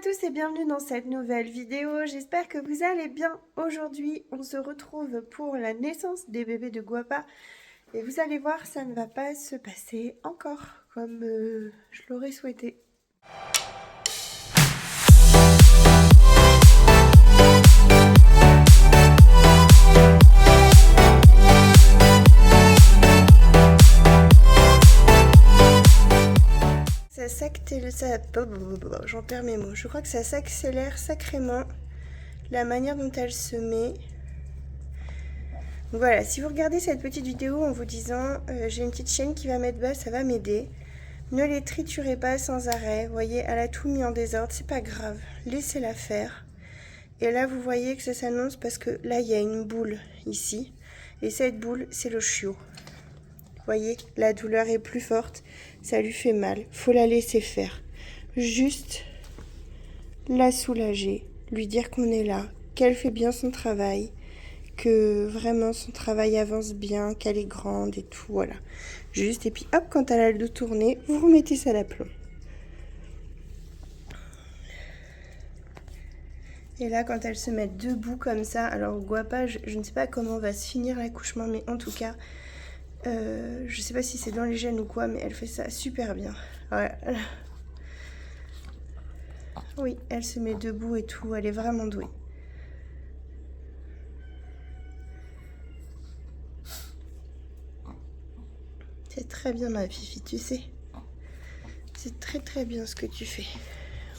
tous et bienvenue dans cette nouvelle vidéo, j'espère que vous allez bien. Aujourd'hui, on se retrouve pour la naissance des bébés de Guapa et vous allez voir, ça ne va pas se passer encore comme je l'aurais souhaité. J'en perds mes mots. Je crois que ça s'accélère sacrément la manière dont elle se met. Voilà, si vous regardez cette petite vidéo en vous disant j'ai une petite chaîne qui va mettre bas, ça va m'aider. Ne les triturez pas sans arrêt. Vous voyez, elle a tout mis en désordre, c'est pas grave. Laissez-la faire. Et là, vous voyez que ça s'annonce parce que là, il y a une boule ici. Et cette boule, c'est le chiot. Vous voyez, la douleur est plus forte. Ça lui fait mal. Faut la laisser faire. Juste la soulager. Lui dire qu'on est là. Qu'elle fait bien son travail. Que vraiment son travail avance bien. Qu'elle est grande et tout. Voilà. Juste. Et puis hop, quand elle a le dos tourné, vous remettez ça d'aplomb. Et là, quand elle se met debout comme ça, alors Guapa, je ne sais pas comment va se finir l'accouchement, mais en tout cas, je sais pas si c'est dans les gènes ou quoi, mais elle fait ça super bien. Ouais. Oui, elle se met debout et tout, elle est vraiment douée. C'est très bien ma Fifi, tu sais. C'est très très bien ce que tu fais.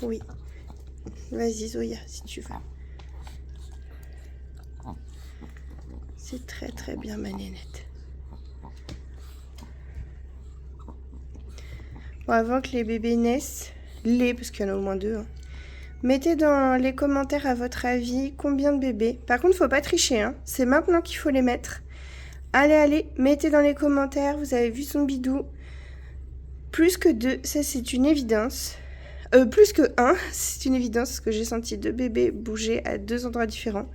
Oui. Vas-y Zoya, si tu veux. C'est très très bien ma nénette. Bon, avant que les bébés naissent, parce qu'il y en a au moins 2, hein, mettez dans les commentaires à votre avis combien de bébés. Par contre, faut pas tricher, hein. C'est maintenant qu'il faut les mettre. Allez, mettez dans les commentaires, vous avez vu son bidou. Plus que 2, ça c'est une évidence. Plus que 1, c'est une évidence parce que j'ai senti 2 bébés bouger à 2 endroits différents.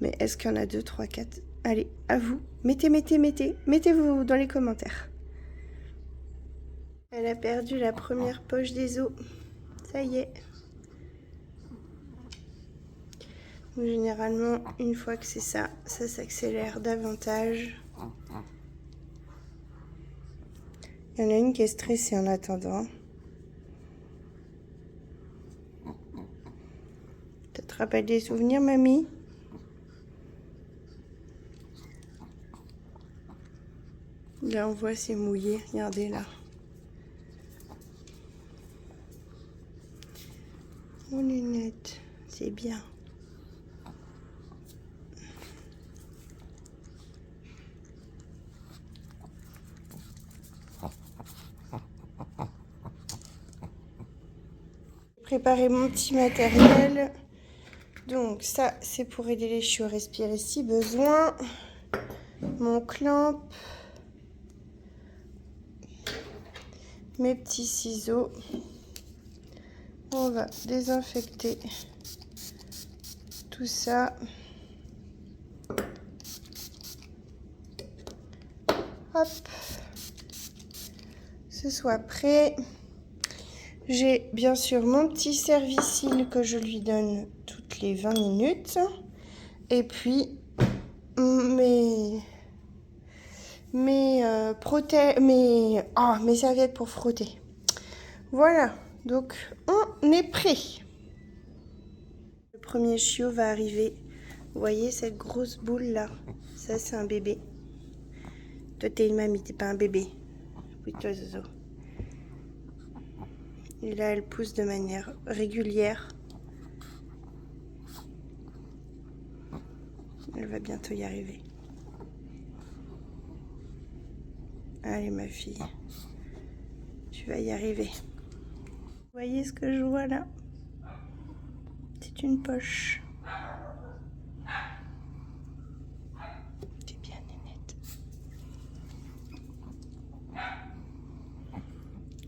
Mais est-ce qu'il y en a 2, 3, 4 ? Allez, à vous. Mettez-vous dans les commentaires. Elle a perdu la première poche des os. Ça y est. Donc, généralement, une fois que c'est ça, ça s'accélère davantage. Il y en a une qui est stressée en attendant. Ça te rappelle des souvenirs, mamie? Là, on voit c'est mouillé. Regardez là. Oh, lunette, c'est bien. Préparer mon petit matériel. Donc ça, c'est pour aider les chiots à respirer si besoin. Mon clamp. Mes petits ciseaux. On va désinfecter tout ça. Hop. Ce soit prêt. J'ai bien sûr mon petit Servicil que je lui donne toutes les 20 minutes. Et puis mes serviettes pour frotter. Voilà, donc on est prêt. Le premier chiot va arriver. Vous voyez cette grosse boule là? Ça c'est un bébé. Toi t'es une mamie, t'es pas un bébé. Oui toi Zozo. Et là elle pousse de manière régulière. Elle va bientôt y arriver. Allez ma fille, tu vas y arriver. Vous voyez ce que je vois là? C'est une poche. C'est bien nénette.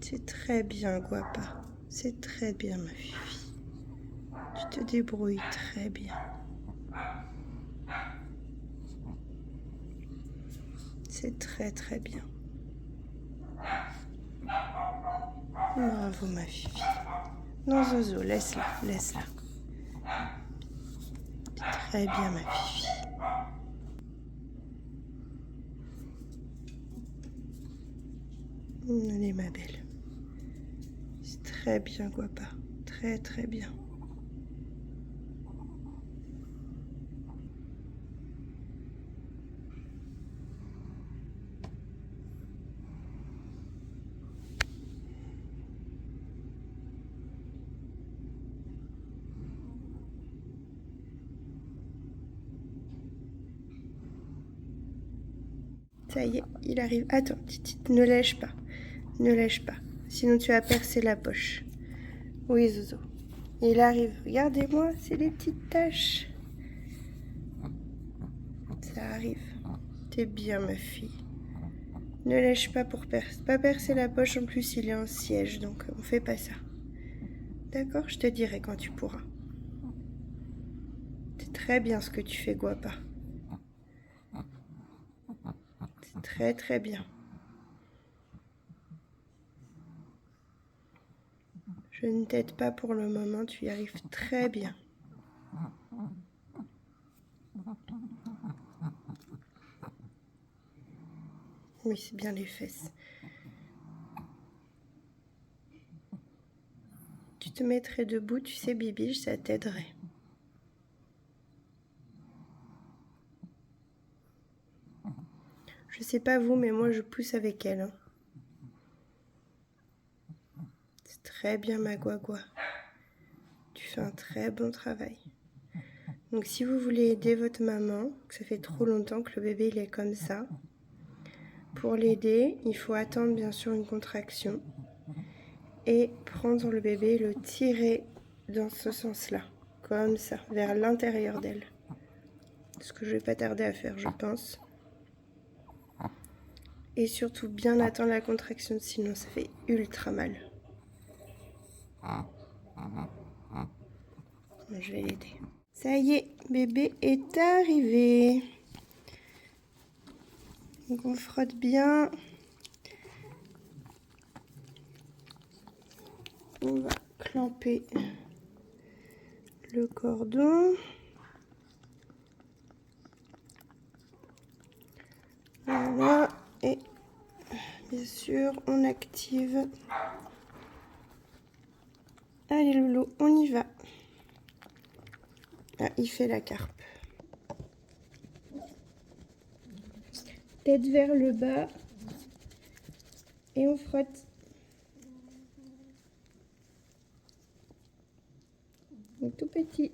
C'est très bien Guapa. C'est très bien ma fille. Tu te débrouilles très bien. C'est très très bien. Bravo ma fille. Non, Zozo, laisse-la, laisse-la. Très bien, ma Fifi. Allez, ma belle. C'est très bien, Guapa. Très, très bien. Ça y est, il arrive. Attends, Titi, ne lèche pas. Ne lèche pas. Sinon, tu vas percer la poche. Oui, Zozo. Il arrive. Regardez-moi, c'est les petites taches. Ça arrive. T'es bien, ma fille. Ne lèche pas pour pas percer la poche. En plus, il est en siège, donc on fait pas ça. D'accord, je te dirai quand tu pourras. C'est très bien ce que tu fais, Guapa. C'est très, très bien. Je ne t'aide pas pour le moment, tu y arrives très bien. Oui, c'est bien les fesses. Tu te mettrais debout, tu sais, Bibi, ça t'aiderait. Je sais pas vous, mais moi je pousse avec elle. Hein. C'est très bien, ma Guagua. Tu fais un très bon travail. Donc si vous voulez aider votre maman, que ça fait trop longtemps que le bébé il est comme ça, pour l'aider, il faut attendre bien sûr une contraction et prendre le bébé et le tirer dans ce sens-là, comme ça, vers l'intérieur d'elle. Ce que je vais pas tarder à faire, je pense. Et surtout bien attendre la contraction, sinon ça fait ultra mal. Je vais l'aider. Ça y est, bébé est arrivé. Donc on frotte bien. On va clamper le cordon. Voilà. Et bien sûr, on active. Allez Loulou, on y va. Ah, il fait la carpe. Tête vers le bas. Et on frotte. Donc tout petit.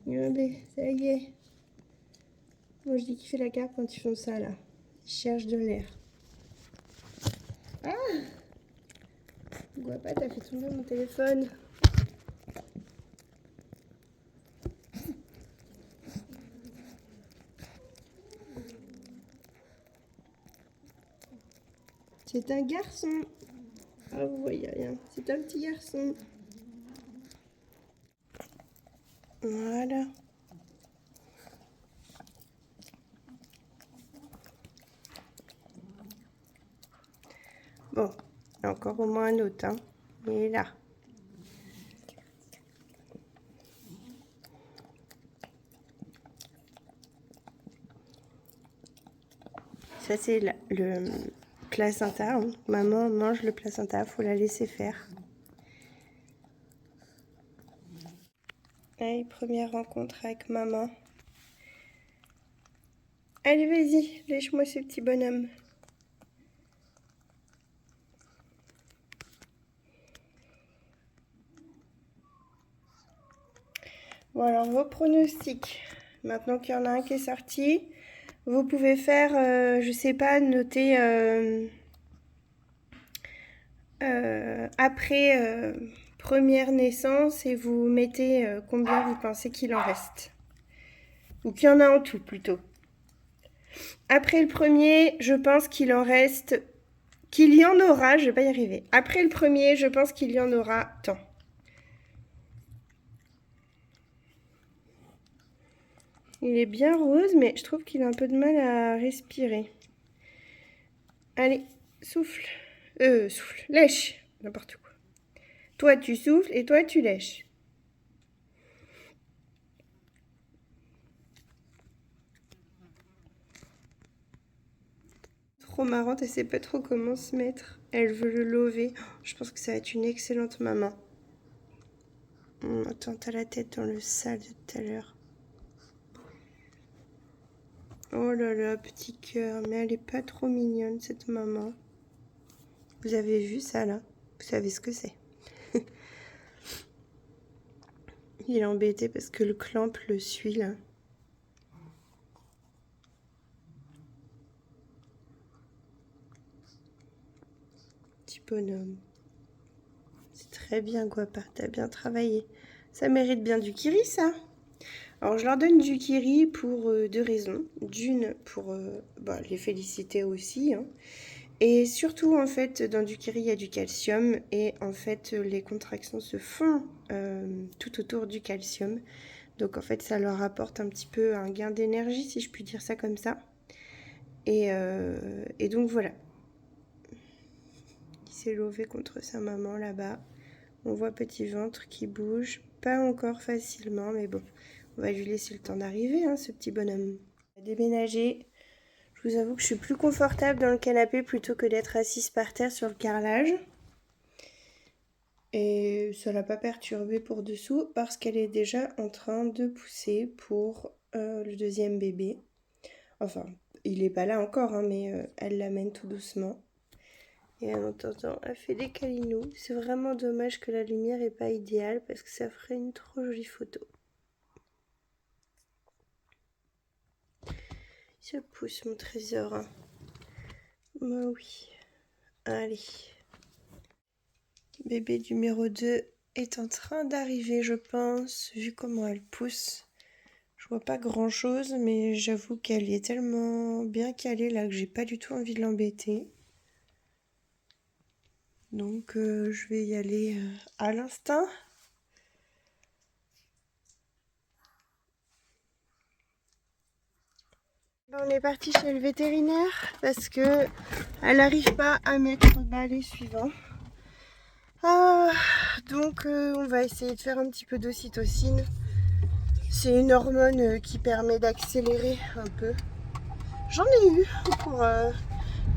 Regardez, ça y est. Moi je dis qu'il fait la carpe quand ils font ça là. Ils cherchent de l'air. Ah! Guapa, t'as fait tomber mon téléphone. C'est un garçon. Ah, vous voyez rien. C'est un petit garçon. Voilà. Bon, il y a encore au moins un autre. Hein. Il est là. Ça, c'est le placenta. Hein. Maman mange le placenta. Faut la laisser faire. Allez, première rencontre avec maman. Allez, vas-y, lèche-moi ce petit bonhomme. Bon, alors, vos pronostics. Maintenant qu'il y en a un qui est sorti, vous pouvez faire, je sais pas, noter après première naissance et vous mettez combien vous pensez qu'il en reste. Ou qu'il y en a en tout, plutôt. Après le premier, je pense qu'il en reste... Qu'il y en aura, je vais pas y arriver. Après le premier, je pense qu'il y en aura tant. Il est bien rose, mais je trouve qu'il a un peu de mal à respirer. Allez, Souffle. Souffle. Lèche. N'importe quoi. Toi, tu souffles et toi, tu lèches. Trop marrante, elle sait pas trop comment se mettre. Elle veut le lever. Je pense que ça va être une excellente maman. Attends, t'as la tête dans le sale de tout à l'heure. Oh là là, petit cœur. Mais elle est pas trop mignonne, cette maman. Vous avez vu ça, là? Vous savez ce que c'est. Il est embêté parce que le clamp le suit, là. Petit bonhomme. C'est très bien, Guapa. T'as bien travaillé. Ça mérite bien du kiri, ça. Alors, je leur donne du kiri pour 2 raisons. D'une, pour les féliciter aussi, hein. Et surtout, en fait, dans du kiri, il y a du calcium. Et en fait, les contractions se font tout autour du calcium. Donc, en fait, ça leur apporte un petit peu un gain d'énergie, si je puis dire ça comme ça. Et donc, voilà. Il s'est levé contre sa maman, là-bas. On voit petit ventre qui bouge. Pas encore facilement, mais bon. On va lui laisser le temps d'arriver, hein, ce petit bonhomme. On va déménager. Je vous avoue que je suis plus confortable dans le canapé plutôt que d'être assise par terre sur le carrelage. Et ça l'a pas perturbée pour dessous parce qu'elle est déjà en train de pousser pour le deuxième bébé. Enfin, il n'est pas là encore, hein, mais elle l'amène tout doucement. Et en attendant, elle fait des câlinous. C'est vraiment dommage que la lumière n'est pas idéale parce que ça ferait une trop jolie photo. Je pousse mon trésor. Hein. Bah oui. Allez. Bébé numéro 2 est en train d'arriver, je pense, vu comment elle pousse. Je vois pas grand chose, mais j'avoue qu'elle est tellement bien calée là que j'ai pas du tout envie de l'embêter. Donc je vais y aller à l'instinct. On est parti chez le vétérinaire parce que elle n'arrive pas à mettre le balai suivant. Donc on va essayer de faire un petit peu d'ocytocine. C'est une hormone qui permet d'accélérer un peu. J'en ai eu pour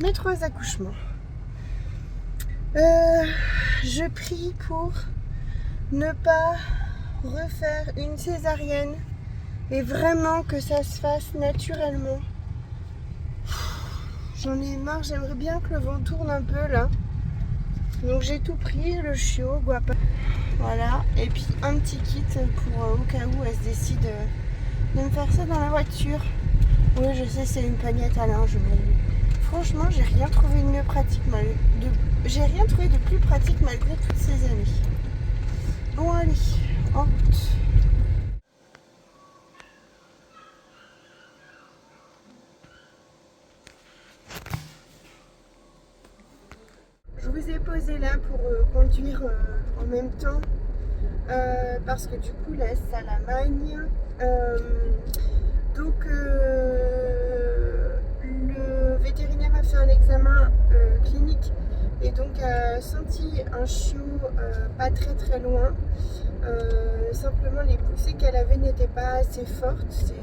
mes 3 accouchements. Je prie pour ne pas refaire une césarienne et vraiment que ça se fasse naturellement. J'en ai marre, j'aimerais bien que le vent tourne un peu là. Donc j'ai tout pris, le chiot, Guapa. Voilà, et puis un petit kit pour au cas où elle se décide de me faire ça dans la voiture. Oui, je sais, c'est une poignette à linge, mais franchement, j'ai rien trouvé de mieux pratique. J'ai rien trouvé de plus pratique malgré toutes ces années. Bon, allez, en route. Je vous ai posé là pour conduire en même temps parce que du coup là ça la magne. Donc le vétérinaire a fait un examen clinique et donc a senti un chiot pas très très loin. Simplement les poussées qu'elle avait n'étaient pas assez fortes, c'est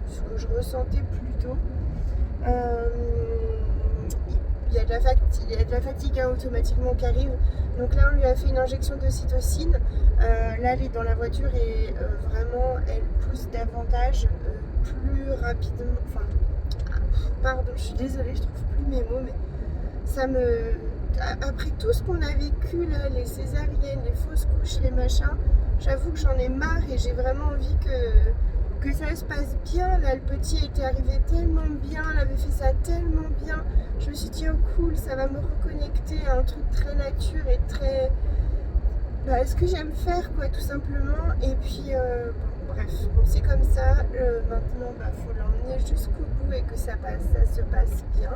ce que je ressentais plutôt. Il y a de la fatigue hein, automatiquement qui arrive. Donc là, on lui a fait une injection d'ocytocine. Là, elle est dans la voiture et vraiment, elle pousse davantage, plus rapidement. Enfin, pardon, je suis désolée, je trouve plus mes mots, mais ça me... Après tout ce qu'on a vécu là, les césariennes, les fausses couches, les machins, j'avoue que j'en ai marre et j'ai vraiment envie que ça se passe bien. Là, le petit était arrivé tellement bien, elle avait fait ça tellement bien. Je me suis dit, oh cool, ça va me reconnecter à un truc très nature et très... ce que j'aime faire, quoi, tout simplement. Et puis, bref, bon, c'est comme ça. Maintenant, faut l'emmener jusqu'au bout et que ça se passe bien.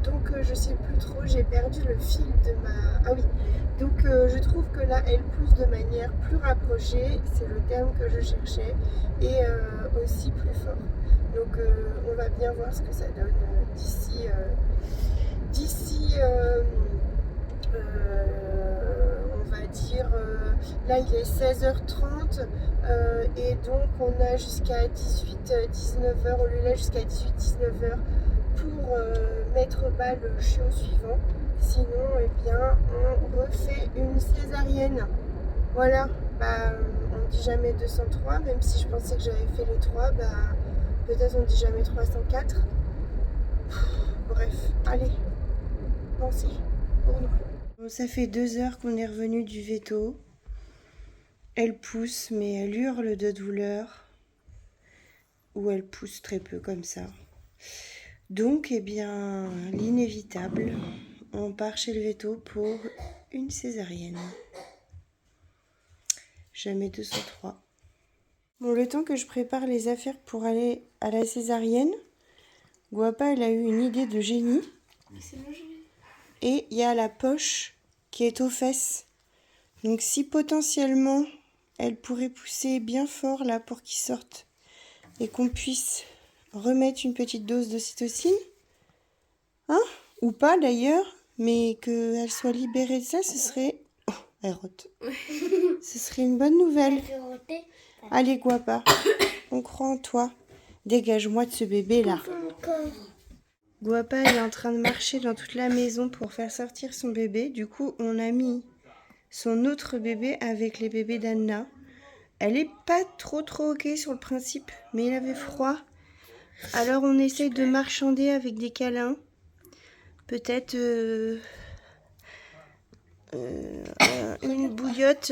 Donc, je sais plus trop, j'ai perdu le fil de ma... Ah oui, donc je trouve que là, elle pousse de manière plus rapprochée, c'est le terme que je cherchais, et aussi plus fort. Donc, on va bien voir ce que ça donne d'ici D'ici, on va dire, là il est 16h30 et donc on a jusqu'à 18-19h, on lui laisse jusqu'à 18-19h pour mettre bas le chiot suivant. Sinon, eh bien, on refait une césarienne. Voilà, on dit jamais 203, même si je pensais que j'avais fait les 3, peut-être on dit jamais 304. Bref, allez, pensez pour nous. Bon, ça fait 2 heures qu'on est revenu du veto. Elle pousse, mais elle hurle de douleur. Ou elle pousse très peu comme ça. Donc, eh bien, l'inévitable, on part chez le veto pour une césarienne. Jamais 203. Bon, le temps que je prépare les affaires pour aller à la césarienne, Guapa, elle a eu une idée de génie. Et il y a la poche qui est aux fesses. Donc si potentiellement, elle pourrait pousser bien fort là pour qu'il sorte et qu'on puisse remettre une petite dose d'ocytocine, hein, ou pas d'ailleurs, mais qu'elle soit libérée de ça, ce serait... Oh, elle rote. Ce serait une bonne nouvelle. Allez, Guapa, on croit en toi. Dégage-moi de ce bébé là. Guapa, elle est en train de marcher dans toute la maison pour faire sortir son bébé. Du coup, on a mis son autre bébé avec les bébés d'Anna. Elle est pas trop ok sur le principe, mais il avait froid. Alors on essaye de marchander avec des câlins. Peut-être une bouillotte.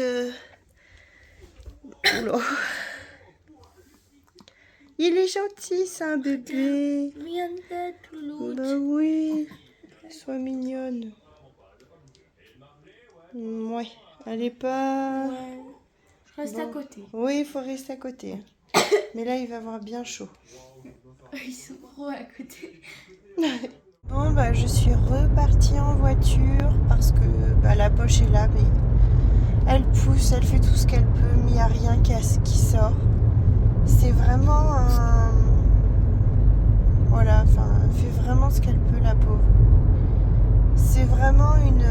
Oula. Il est gentil, c'est un bébé. Bah oui, sois mignonne. Ouais, elle est pas... Ouais. Je reste à côté. Oui, il faut rester à côté. Mais là, il va avoir bien chaud. Ils sont gros à côté. Bon, je suis repartie en voiture parce que la poche est là, mais elle pousse, elle fait tout ce qu'elle peut, mais il n'y a rien qui sort. C'est vraiment un... Voilà, enfin, elle fait vraiment ce qu'elle peut, la pauvre. C'est vraiment une...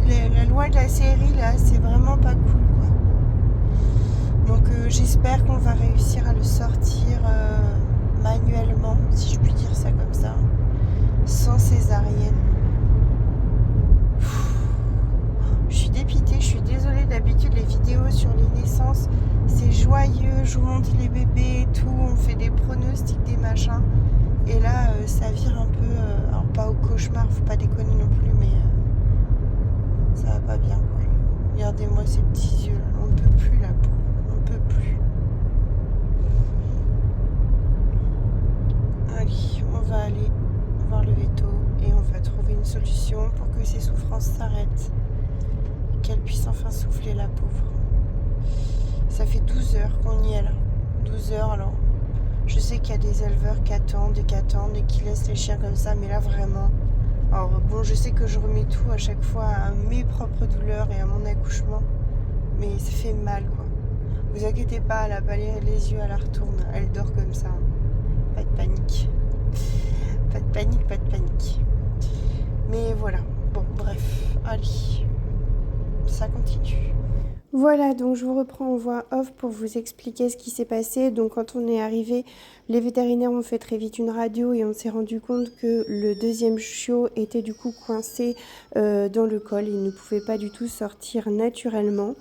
La loi de la série, là, c'est vraiment pas cool, quoi. Donc, j'espère qu'on va réussir à le sortir manuellement, si je puis dire ça comme ça, sans césarienne. Je suis dépitée, je suis désolée. D'habitude les vidéos sur les naissances c'est joyeux, je vous montre les bébés et tout, on fait des pronostics, des machins, et là ça vire un peu, alors pas au cauchemar, faut pas déconner non plus, mais ça va pas bien, quoi. Regardez-moi ces petits yeux là, on ne peut plus, la peau, on ne peut plus. Allez, on va aller voir le veto et on va trouver une solution pour que ces souffrances s'arrêtent, qu'elle puisse enfin souffler, la pauvre. Ça fait 12 heures qu'on y est là. 12 heures, alors je sais qu'il y a des éleveurs qui attendent et qui laissent les chiens comme ça, mais là vraiment... Alors bon, je sais que je remets tout à chaque fois à mes propres douleurs et à mon accouchement, mais ça fait mal, quoi. Vous inquiétez pas, elle a pas les yeux à la retourne, elle dort comme ça. Pas de panique. Pas de panique, pas de panique. Mais voilà, bon bref, allez, ça continue. Voilà, donc je vous reprends en voix off pour vous expliquer ce qui s'est passé. Donc quand on est arrivé, les vétérinaires ont fait très vite une radio et on s'est rendu compte que le deuxième chiot était du coup coincé dans le col. Il ne pouvait pas du tout sortir naturellement.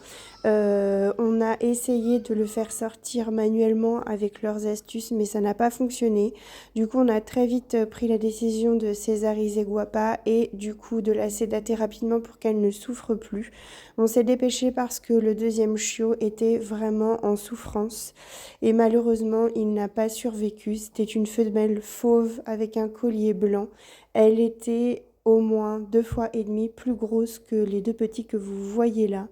On a essayé de le faire sortir manuellement avec leurs astuces, mais ça n'a pas fonctionné. Du coup, on a très vite pris la décision de césariser Guapa et du coup de la sédater rapidement pour qu'elle ne souffre plus. On s'est dépêché parce que le deuxième chiot était vraiment en souffrance et malheureusement, il n'a pas survécu. C'était une femelle fauve avec un collier blanc. Elle était au moins 2,5 fois plus grosse que les deux petits que vous voyez là.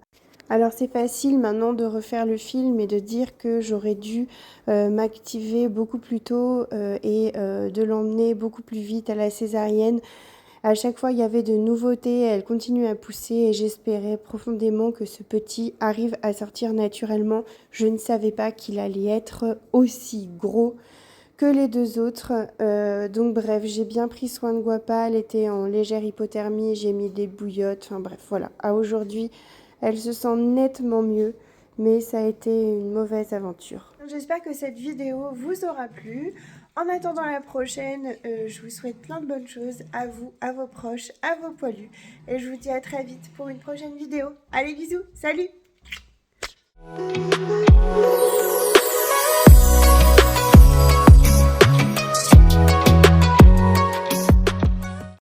Alors c'est facile maintenant de refaire le film et de dire que j'aurais dû m'activer beaucoup plus tôt et de l'emmener beaucoup plus vite à la césarienne. À chaque fois il y avait de nouveautés, elle continue à pousser et j'espérais profondément que ce petit arrive à sortir naturellement. Je ne savais pas qu'il allait être aussi gros que les 2 autres. Donc bref, j'ai bien pris soin de Guapa, elle était en légère hypothermie, j'ai mis des bouillottes, enfin bref, voilà. À aujourd'hui, elle se sent nettement mieux, mais ça a été une mauvaise aventure. J'espère que cette vidéo vous aura plu. En attendant la prochaine, je vous souhaite plein de bonnes choses à vous, à vos proches, à vos poilus. Et je vous dis à très vite pour une prochaine vidéo. Allez, bisous, salut!